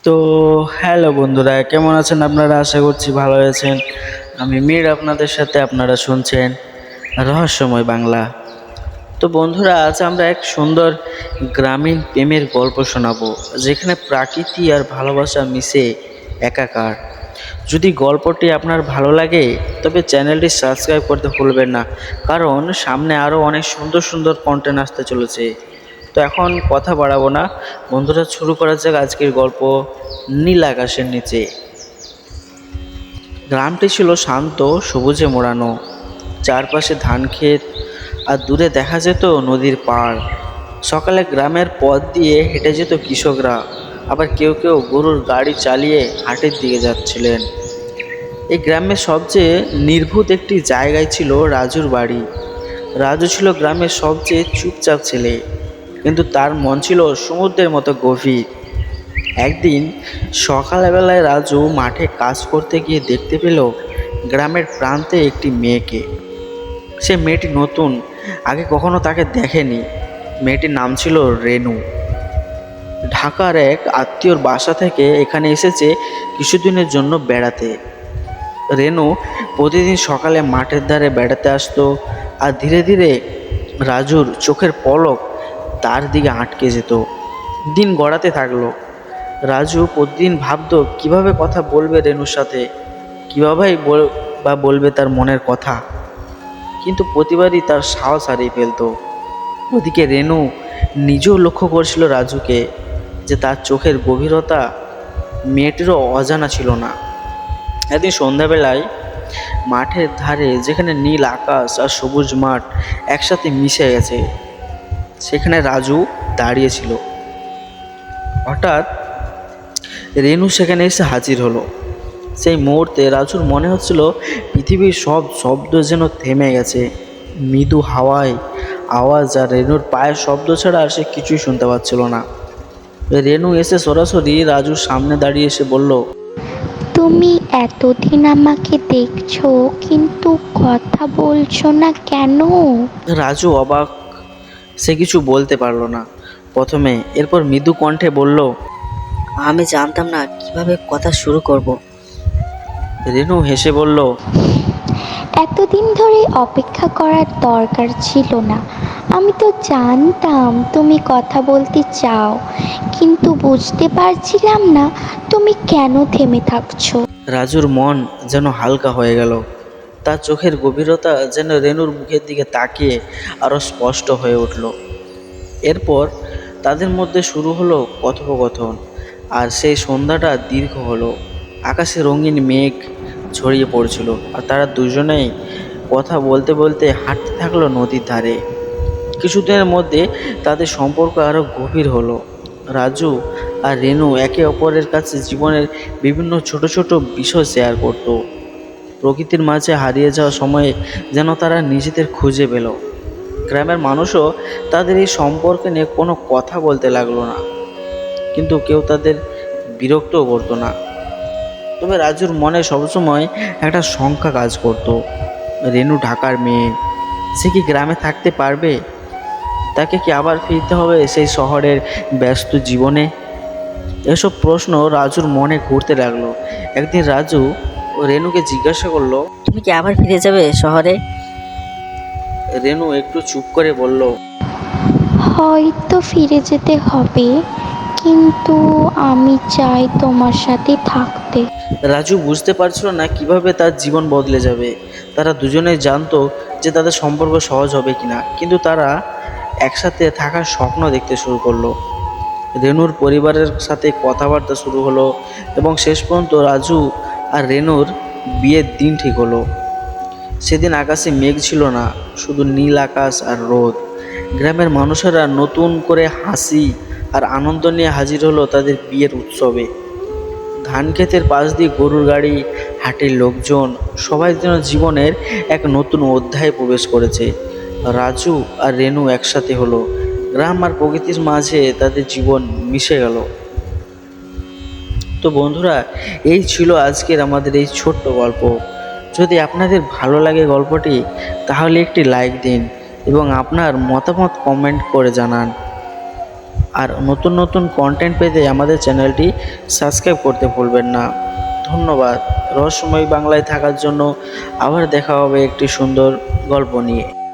তো হ্যালো বন্ধুরা, কেমন আছেন আপনারা? আশা করছি ভালো আছেন। আমি মীর, আপনাদের সাথে আপনারা শুনছেন রহস্যময় বাংলা। তো বন্ধুরা, আজ আমরা এক সুন্দর গ্রামীণ প্রেমের গল্প শোনাবো, যেখানে প্রকৃতি আর ভালোবাসা মিশে একাকার। যদি গল্পটি আপনার ভালো লাগে তবে চ্যানেলটি সাবস্ক্রাইব করতে ভুলবেন না, কারণ সামনে আরও অনেক সুন্দর সুন্দর কন্টেন্ট আসতে চলেছে। তো এখন কথা বাড়াবো না বন্ধুরা, শুরু করা যাক আজকের গল্প। নীল আকাশের নিচে। গ্রামটি ছিল শান্ত, সবুজে মোড়ানো, চারপাশে ধান ক্ষেত আর দূরে দেখা যেত নদীর পাড়। সকালে গ্রামের পথ দিয়ে হেঁটে যেত কৃষকরা, আবার কেউ কেউ গরুর গাড়ি চালিয়ে হাটের দিকে যাচ্ছিলেন। এই গ্রামের সবচেয়ে নির্ভুত একটি জায়গায় ছিল রাজুর বাড়ি। রাজু ছিল গ্রামের সবচেয়ে চুপচাপ ছেলে, কিন্তু তার মন ছিল সমুদ্রের মতো গভীর। একদিন সকালবেলায় রাজু মাঠে কাজ করতে গিয়ে দেখতে পেল গ্রামের প্রান্তে একটি মেয়েকে। সে মেয়েটি নতুন, আগে কখনো তাকে দেখেনি। মেয়েটির নাম ছিল রেনু। ঢাকার এক আত্মীয়র বাসা থেকে এখানে এসেছে কিছুদিনের জন্য বেড়াতে। রেনু প্রতিদিন সকালে মাঠের ধারে বেড়াতে আসতো, আর ধীরে ধীরে রাজুর চোখের পলক তার দিকে আটকে যেত। দিন গড়াতে থাকলো। রাজু প্রতিদিন ভাবতো কিভাবে কথা বলবে রেনুর সাথে, কীভাবেই বলবে তার মনের কথা, কিন্তু প্রতিবারই তার সাহস হারিয়ে ফেলতো। ওদিকে রেনু নিজেও লক্ষ্য করছিল রাজুকে, যে তার চোখের গভীরতা মেয়েটিরও অজানা ছিল না। একদিন সন্ধ্যাবেলায় মাঠের ধারে, যেখানে নীল আকাশ আর সবুজ মাঠ একসাথে মিশে গেছে, সেখানে রাজু দাঁড়িয়েছিল। হঠাৎ রেনু সেখানে এসে হাজির হলো। সেই মুহূর্তে রাজুর মনে হচ্ছিল পৃথিবীর সব শব্দ যেন থেমে গেছে। মৃদু হাওয়ায় আওয়াজ আর রেনুর পায়ের শব্দ ছাড়া আর সে কিছুই শুনতে পাচ্ছিল না। রেনু এসে সরাসরি রাজুর সামনে দাঁড়িয়ে এসে বলল, তুমি এতদিন আমাকে দেখছো কিন্তু কথা বলছো না কেন? রাজু অবাক, সে কিছু বলতে পারল না প্রথমে। এরপর মৃদু কণ্ঠে বলল, আমি জানতাম না কিভাবে কথা শুরু করব। রেনু হেসে বলল, এতদিন ধরে অপেক্ষা করার দরকার ছিল না। আমি তো জানতাম তুমি কথা বলতে চাও, কিন্তু বুঝতে পারছিলাম না তুমি কেন থেমে থাকছো। রাজুর মন যেন হালকা হয়ে গেল। তার চোখের গভীরতা যেন রেনুর মুখের দিকে তাকিয়ে আরও স্পষ্ট হয়ে উঠল। এরপর তাদের মধ্যে শুরু হলো কথোপকথন, আর সেই সন্ধ্যাটা দীর্ঘ হলো। আকাশে রঙিন মেঘ ছড়িয়ে পড়ছিল, আর তারা দুজনেই কথা বলতে বলতে হাঁটতে থাকলো নদীর ধারে। কিছুদিনের মধ্যে তাদের সম্পর্ক আরও গভীর হলো। রাজু আর রেনু একে অপরের কাছে জীবনের বিভিন্ন ছোট ছোট বিষয় শেয়ার করত। প্রকৃতির মাঝে হারিয়ে যাওয়া সময়ে যেন তারা নিজেদের খুঁজে পেল। গ্রামের মানুষও তাদের এই সম্পর্কে নিয়ে কোনো কথা বলতে লাগলো না, কিন্তু কেউ তাদের বিরক্তও করতো না। তবে রাজুর মনে সবসময় একটা শঙ্কা কাজ করত। রেনু ঢাকার মেয়ে, সে কি গ্রামে থাকতে পারবে? তাকে কি আবার ফিরতে হবে সেই শহরের ব্যস্ত জীবনে? এসব প্রশ্ন রাজুর মনে ঘুরতে লাগলো। একদিন রাজু রেনুকে জিজ্ঞাসা করলো, তুমি কি আবার ফিরে যাবে শহরে? রেনু একটু চুপ করে বলল, হয়তো ফিরে যেতে হবে, কিন্তু আমি চাই তোমার সাথে থাকতে। রাজু বুঝতে পারছিল না কিভাবে তার জীবন বদলে যাবে। তারা দুজনেই জানতো যে তাদের সম্পর্ক সহজ হবে কিনা, কিন্তু তারা একসাথে থাকার স্বপ্ন দেখতে শুরু করলো। রেনুর পরিবারের সাথে কথাবার্তা শুরু হলো, এবং শেষ পর্যন্ত রাজু আর রেনুর বিয়ের দিন ঠিক হলো। সেদিন আকাশে মেঘ ছিল না, শুধু নীল আকাশ আর রোদ। গ্রামের মানুষেরা নতুন করে হাসি আর আনন্দ নিয়ে হাজির হলো তাদের বিয়ের উৎসবে। ধান ক্ষেতের পাশ দিয়ে গরুর গাড়ি, হাটের লোকজন, সবাই যেন জীবনের এক নতুন অধ্যায়ে প্রবেশ করেছে। রাজু আর রেনু একসাথে হলো। গ্রাম আর প্রকৃতির মাঝে তাদের জীবন মিশে গেল। তো বন্ধুরা, এই ছিল আজকের আমাদের এই ছোট্ট গল্প। যদি আপনাদের ভালো লাগে গল্পটি, তাহলে একটি লাইক দিন এবং আপনার মতামত কমেন্ট করে জানান। আর নতুন নতুন কন্টেন্ট পেতে আমাদের চ্যানেলটি সাবস্ক্রাইব করতে ভুলবেন না। ধন্যবাদ রহস্যময় বাংলায় থাকার জন্য। আবার দেখা হবে একটি সুন্দর গল্প নিয়ে।